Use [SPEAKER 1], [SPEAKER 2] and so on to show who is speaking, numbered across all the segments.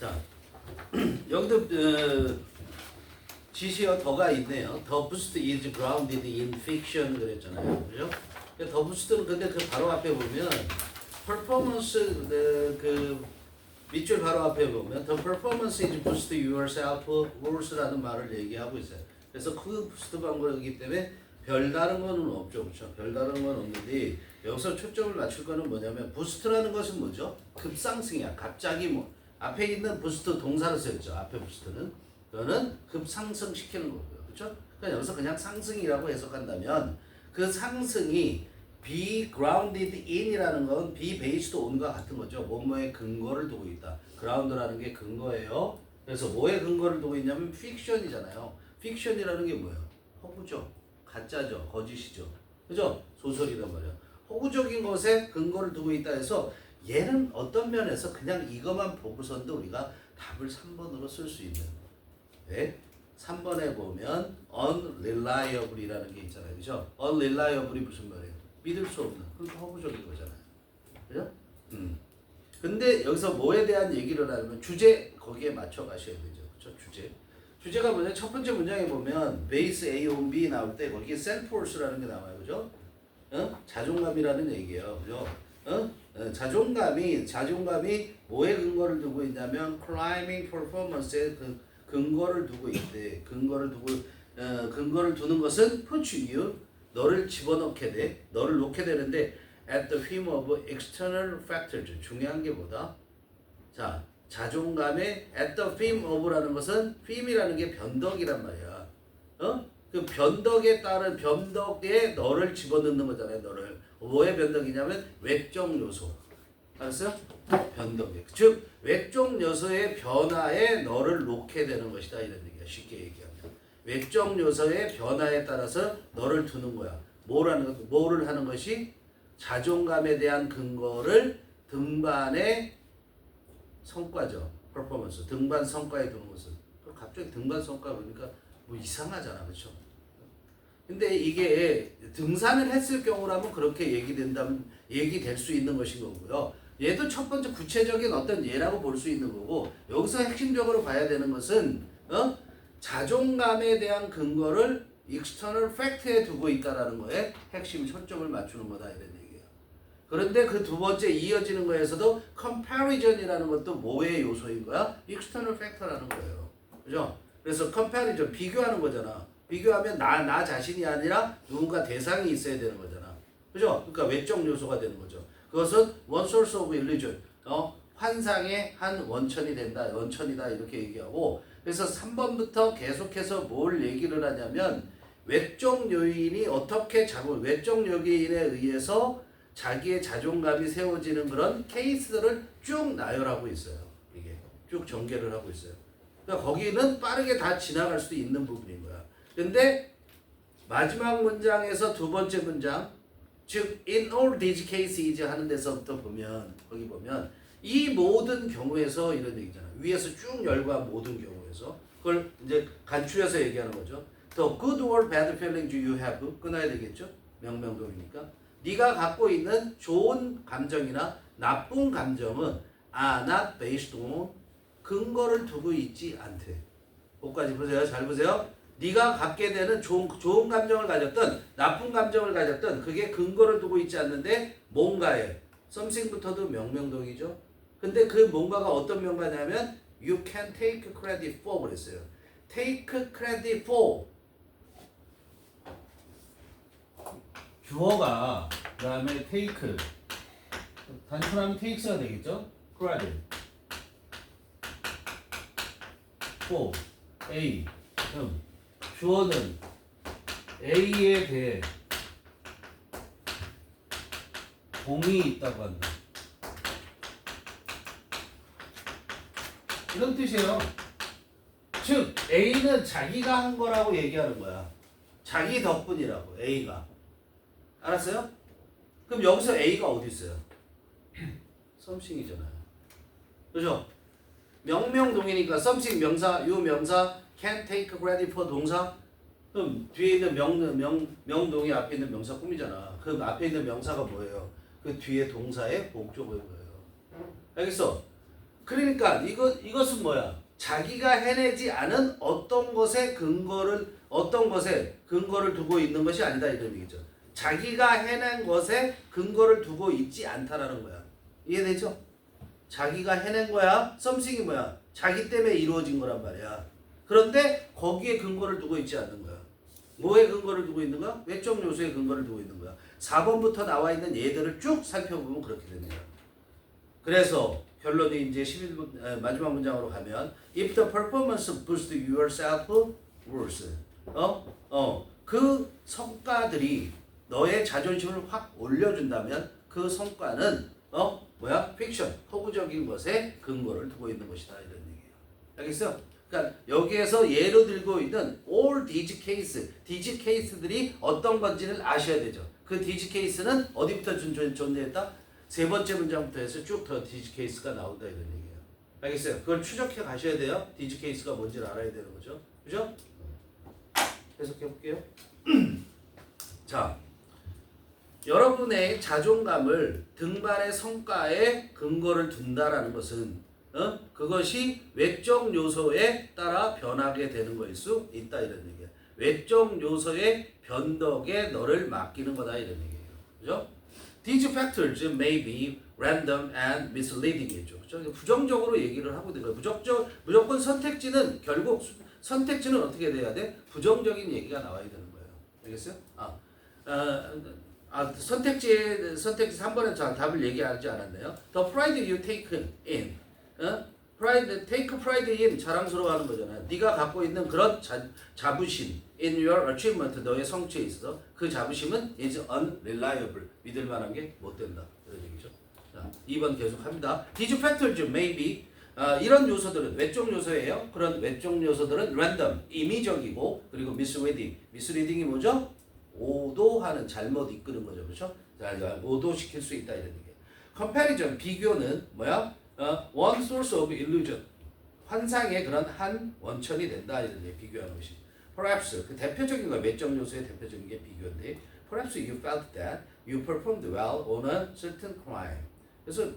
[SPEAKER 1] 자, 여기도 지시어 더가 있네요. The boost is grounded in fiction 그랬잖아요. 그죠? 더 부스트는 근데 그 바로 앞에 보면 performance 그 밑줄 바로 앞에 보면 the performance is boost yourself rures라는 말을 얘기하고 있어요. 그래서 그 부스트 방법이기 때문에 별다른 거는 없죠, 그렇죠? 별다른 건 없는데 여기서 초점을 맞출 거는 뭐냐면 부스트라는 것은 뭐죠? 급상승이야. 갑자기 뭐 앞에 있는 부스트 동사로 쓰였죠. 앞에 부스트는 그거는 급상승시키는 거고요, 그렇죠? 그러니까 여기서 그냥 상승이라고 해석한다면 그 상승이 be grounded in이라는 건 be based on과 같은 거죠. 뭐뭐에 근거를 두고 있다. ground라는 게 근거예요. 그래서 뭐에 근거를 두고 있냐면 fiction이잖아요. fiction이라는 게 뭐예요? 허구죠. 가짜죠. 거짓이죠. 그죠? 소설이란 말이야. 허구적인 것에 근거를 두고 있다 해서 얘는 어떤 면에서 그냥 이것만 보고선도 우리가 답을 3번으로 쓸 수 있는 거예요. 네? 3번에 보면 unreliable이라는 게 있잖아요. 그죠? unreliable이 무슨 말이에요? 믿을 수 없는. 그러니까 허구적인 거잖아요. 그죠? 근데 여기서 뭐에 대한 얘기를 하면 주제 거기에 맞춰 가셔야 되죠. 그죠? 주제가 뭐냐? 첫 번째 문장에 보면 base A on B 나올 때 거기에 self-worth라는 게 나와요. 그죠? 자존감이라는 얘기예요. 그죠? 자존감이 뭐에 근거를 두고 있냐면 climbing performance에 근거를 두고 있대. 근거를 두는 것은 put you 너를 집어넣게 돼. 너를 놓게 되는데 at the whim of external factors. 중요한 게 뭐다? 자, 자존감의 at the whim of라는 것은 whim이라는 게 변덕이란 말이야. 그 변덕에 따른 변덕에 너를 집어넣는 거잖아요. 너를. 뭐의 변덕이냐면 외적 요소. 알았어요? 변덕에. 즉 외적 요소의 변화에 너를 놓게 되는 것이다 이런 얘기야. 쉽게 얘기하면. 외적 요소의 변화에 따라서 너를 두는 거야. 뭐를 하는 것이 자존감에 대한 근거를 등반의 성과죠. 퍼포먼스. 등반 성과에 두는 것은. 갑자기 등반 성과 보니까 뭐 이상하잖아. 그렇죠? 근데 이게 등산을 했을 경우라면 그렇게 얘기될 수 있는 것인 거고요. 얘도 첫 번째 구체적인 어떤 예라고 볼 수 있는 거고, 여기서 핵심적으로 봐야 되는 것은 자존감에 대한 근거를 external fact에 두고 있다라는 거에 핵심 초점을 맞추는 거다 이런 얘기예요. 그런데 그 두 번째 이어지는 거에서도 comparison이라는 것도 뭐의 요소인 거야? external factor라는 거예요. 그죠? 그래서 comparison 비교하는 거잖아. 비교하면 나 자신이 아니라 누군가 대상이 있어야 되는 거잖아. 그죠? 그러니까 외적 요소가 되는 거죠. 그것은 one source of illusion. 환상의 한 원천이다 이렇게 얘기하고, 그래서 3번부터 계속해서 뭘 얘기를 하냐면 외적 요인이 어떻게 외적 요인에 의해서 자기의 자존감이 세워지는 그런 케이스들을 쭉 나열하고 있어요. 이게 쭉 전개를 하고 있어요. 그러니까 거기는 빠르게 다 지나갈 수도 있는 부분인 거야. 근데 마지막 문장에서 두 번째 문장, 즉 in all these cases 하는 데서부터 보면, 거기 보면 이 모든 경우에서 이런 얘기잖아. 위에서 쭉 열거한 모든 경우에서 그걸 이제 간추려서 얘기하는 거죠. The good or bad feelings you have 끊어야 되겠죠? 명명동이니까. 네가 갖고 있는 좋은 감정이나 나쁜 감정은 are not based on 근거를 두고 있지 않대. 거기까지 보세요. 잘 보세요. 네가 갖게 되는 좋은 감정을 가졌든 나쁜 감정을 가졌든 그게 근거를 두고 있지 않는데 뭔가에 something부터도 명명동이죠. 근데 그 뭔가가 어떤 명가냐면 you can take credit for 그랬어요. take credit for 주어가 그 다음에 take 단순하면 takes가 되겠죠. credit for A 주어는 A에 대해 공이 있다고 한다. 이런 뜻이에요. 즉 A는 자기가 한 거라고 얘기하는 거야. 자기 덕분이라고 A가. 알았어요? 그럼 여기서 A가 어디 있어요? something이잖아요. 그죠? 명명동이니까 something 명사, 요 명사 can take credit for 동사. 그럼 뒤에 있는 명동이 앞에 있는 명사 꾸미잖아. 그럼 앞에 있는 명사가 뭐예요? 그 뒤에 동사의 목적어인 거예요. 알겠어? 그러니까 이것은 뭐야? 자기가 해내지 않은 어떤 것에 근거를 두고 있는 것이 아니다 이런 얘기죠. 자기가 해낸 것에 근거를 두고 있지 않다라는 거야. 이해되죠? 자기가 해낸 거야. 썸씽이 뭐야? 자기 때문에 이루어진 거란 말이야. 그런데 거기에 근거를 두고 있지 않는 거야. 뭐에 근거를 두고 있는 거야? 외적 요소에 근거를 두고 있는 거야. 4번부터 나와 있는 예들을 쭉 살펴보면 그렇게 되는 거야. 그래서 결론이 이제 11번 마지막 문장으로 가면 if the performance boosts your self-worth 그 성과들이 너의 자존심을 확 올려준다면 그 성과는 뭐야? 픽션, 허구적인 것에 근거를 두고 있는 것이다 이런 얘기예요. 알겠어? 그러니까 여기에서 예로 들고 있는 all these case들이 어떤 건지를 아셔야 되죠. 그 these case는 어디부터 존재했다? 세 번째 문장부터 해서 쭉 더 these case가 나온다 이런 얘기예요. 알겠어요? 그걸 추적해 가셔야 돼요. these case가 뭔지를 알아야 되는 거죠. 그죠? 해석해 볼게요. 자, 여러분의 자존감을 등반의 성과에 근거를 둔다라는 것은 그것이 외적 요소에 따라 변하게 되는 것일 수 있다 이런 얘기야. 외적 요소의 변덕에 너를 맡기는 거다 이런 얘기예요. 그죠? These factors may be random and misleading이죠. 그죠? 부정적으로 얘기를 하고 있는 거예요. 무조건 선택지는 결국 선택지는 어떻게 돼야 돼? 부정적인 얘기가 나와야 되는 거예요. 알겠어요? 선택지 3번에 답을 얘기하지 않았네요. The pride you take in. take pride in 자랑스러워하는 거잖아요. 네가 갖고 있는 그런 자부심 in your achievement 너의 성취에 있어서 그 자부심은 is unreliable 믿을 만한 게 못 된다. 이런 얘기죠. 자, 2번 계속 합니다. These factors may be 이런 요소들은 외적 요소예요. 그런 외적 요소들은 random 임의적이고 그리고 misleading이 뭐죠? 오도하는 잘못 이끄는 거죠. 그렇죠? 자, 오도시킬 수 있다 이런 얘기예요. comparison 비교는 뭐야? one source of illusion 환상의 그런 한 원천이 된다 이런 얘기 비교하는 것이. Perhaps 그 대표적인 거 외적 요소의 대표적인 게 비교인데 perhaps you felt that you performed well on a certain crime. 그래서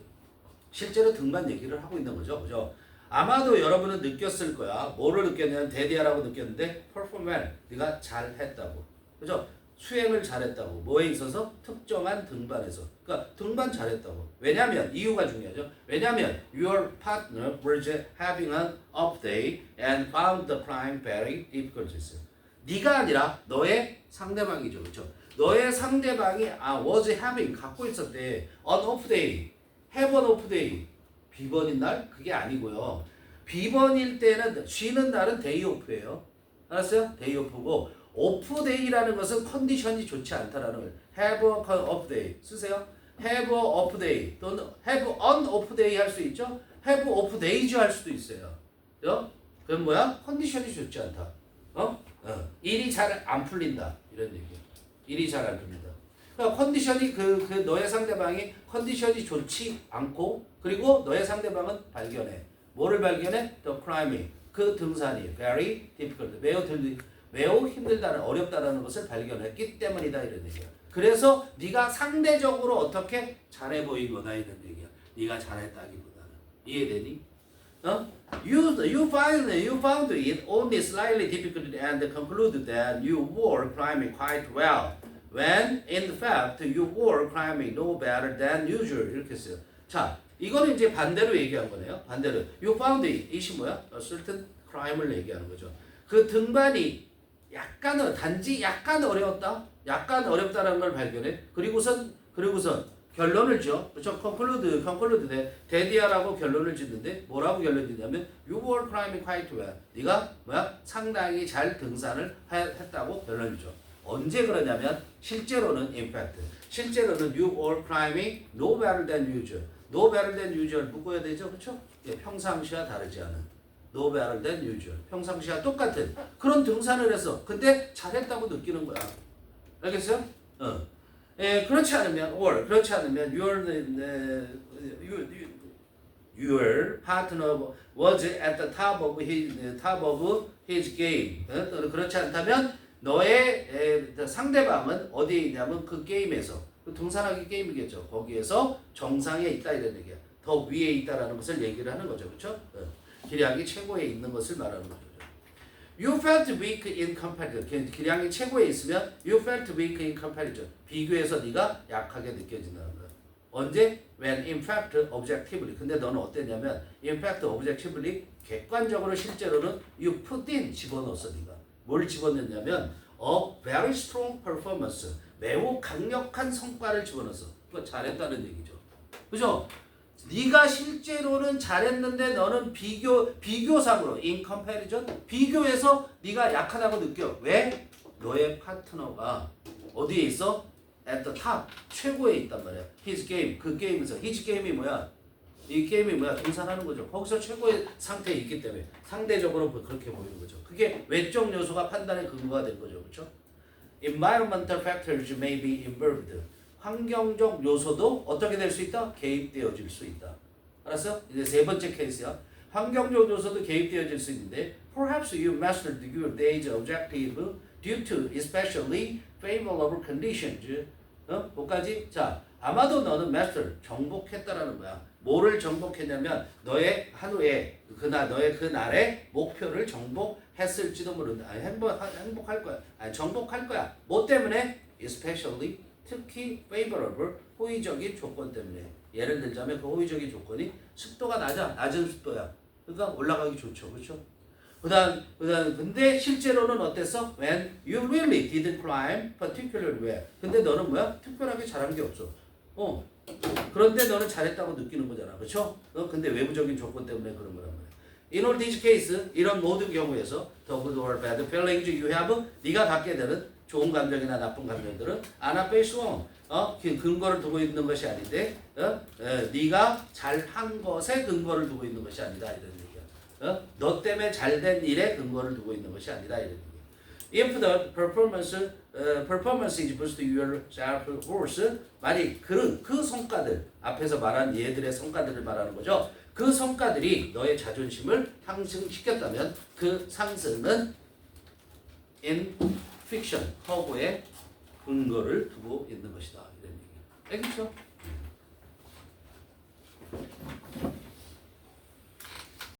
[SPEAKER 1] 실제로 등반 얘기를 하고 있는 거죠. 그죠? 아마도 여러분은 느꼈을 거야. 뭐를 느꼈냐면 데디아라고 느꼈는데 perform well. 네가 잘했다고. 그죠? 수행을 잘했다고. 뭐에 있어서? 특정한 등반에서. 그러니까 등반 잘했다고. 왜냐면 이유가 중요하죠. 왜냐면 your partner was having an off day and found the climb very difficult. 네가 아니라 너의 상대방이죠. 그렇죠? 너의 상대방이 was having 갖고 있었대. an off day. have an off day. 비번인 날? 그게 아니고요. 비번일 때는 쉬는 날은 데이 오프예요. 알았어요? 데이 오프고 오프데이라는 것은 컨디션이 좋지 않다라는 거예요. have a off day 쓰세요. have a off day 또는 have an off day 할 수 있죠. have off days 할 수도 있어요. 그럼 뭐야? 컨디션이 좋지 않다. 일이 잘 안 풀린다 이런 얘기예요. 일이 잘 안 풀린다. 그러니까 컨디션이 그 너의 상대방이 컨디션이 좋지 않고 그리고 너의 상대방은 발견해. 뭐를 발견해? The climbing 그 등산이 very difficult 매우 힘들다는 어렵다라는 것을 발견했기 때문이다 이런 얘기야. 그래서 네가 상대적으로 어떻게 잘해 보인 거다 이런 얘기야. 네가 잘했다기보다는 이해되니? You found it only slightly difficult and concluded that you were climbing quite well. When in fact you were climbing no better than usual 이렇게 써요. 자, 이거는 이제 반대로 얘기한 거네요. 반대로 you found it이 뭐야? certain climb을 얘기하는 거죠. 그 등반이 단지 약간 어려웠다. 약간 어렵다라는 걸 발견해. 그리고선 결론을 줘. 그렇죠? conclude 데디아라고 결론을 짓는데 뭐라고 결론 짓냐면 you were climbing quite well. 네가 뭐야? 상당히 잘 등산을 했다고 결론을 줘. 언제 그러냐면 실제로는 in fact 실제로는 you were climbing no better than usual. no better than usual 묶어야 되죠. 그렇죠? 예, 평상시와 다르지 않은 no better than usual. 평상시와 똑같은 그런 등산을 했어. 근데 잘했다고 느끼는 거야. 알겠어요? 그렇지 않으면 your partner was at the top of his game. 그렇지 않다면 너의 상대방은 어디에 있냐면 그 게임에서 그 등산하기 게임이겠죠. 거기에서 정상에 있다 이런 얘기야. 더 위에 있다라는 것을 얘기를 하는 거죠. 그렇죠? 기량이 최고에 있는 것을 말하는 거죠. You felt weak in comparison. 기량이 최고에 있으면 you felt weak in comparison. 비교해서 네가 약하게 느껴진다는 거야. 언제? When in fact objectively. 근데 너는 어땠냐면 in fact objectively 객관적으로 실제로는 you put in 집어넣었어 네가. 뭘 집어넣냐면 a very strong performance. 매우 강력한 성과를 집어넣었어. 그거 잘했다는 얘기죠. 그죠? 네가 실제로는 잘했는데 너는 비교상으로 in comparison 비교해서 네가 약하다고 느껴. 왜? 너의 파트너가 어디에 있어? at the top 최고에 있단 말이야. his game 그 게임에서 his game이 뭐야? 이 게임이 뭐야? 등산하는 거죠. 거기서 최고의 상태에 있기 때문에 상대적으로 그렇게 보이는 거죠. 그게 외적 요소가 판단의 근거가 된 거죠. 그렇죠? Environmental factors may be involved. 환경적 요소도 어떻게 될 수 있다? 개입되어질 수 있다. 알았어? 이제 세 번째 케이스야. 환경적 요소도 개입되어질 수 있는데 Perhaps you mastered your day's objective due to especially favorable conditions. 뭐까지? 자, 아마도 너는 master, 정복했다라는 거야. 뭐를 정복했냐면 너의 하루에 너의 그날의 목표를 정복했을지도 모른다. 아니, 행복할 거야. 아니, 정복할 거야. 뭐 때문에? Especially 특히 favorable 호의적인 조건 때문에. 예를 들자면 그 호의적인 조건이 습도가 낮은 습도야. 그러니까 올라가기 좋죠, 그렇죠? 근데 실제로는 어땠어? When you really didn't climb particularly well. 근데 너는 뭐야? 특별하게 잘한 게 없어. 그런데 너는 잘했다고 느끼는 거잖아, 그렇죠? 근데 외부적인 조건 때문에 그런 거란 말이야. In all these cases, 이런 모든 경우에서 the good or bad feelings you have, 네가 갖게 되는 좋은 감정이나 나쁜 감정들은 are not based on 근거를 두고 있는 것이 아닌데, 네가 잘한 것에 근거를 두고 있는 것이 아니다 이런 얘기야. 너 때문에 잘된 일에 근거를 두고 있는 것이 아니다 이런 얘기야. If the performance is boost your self-worth, 만약 그 성과들 앞에서 말한 얘들의 성과들을 말하는 거죠. 그 성과들이 너의 자존심을 상승시켰다면 그 상승은 in fiction, 허구에 근거를 두고 있는 것이다 이런 얘기. 알겠죠?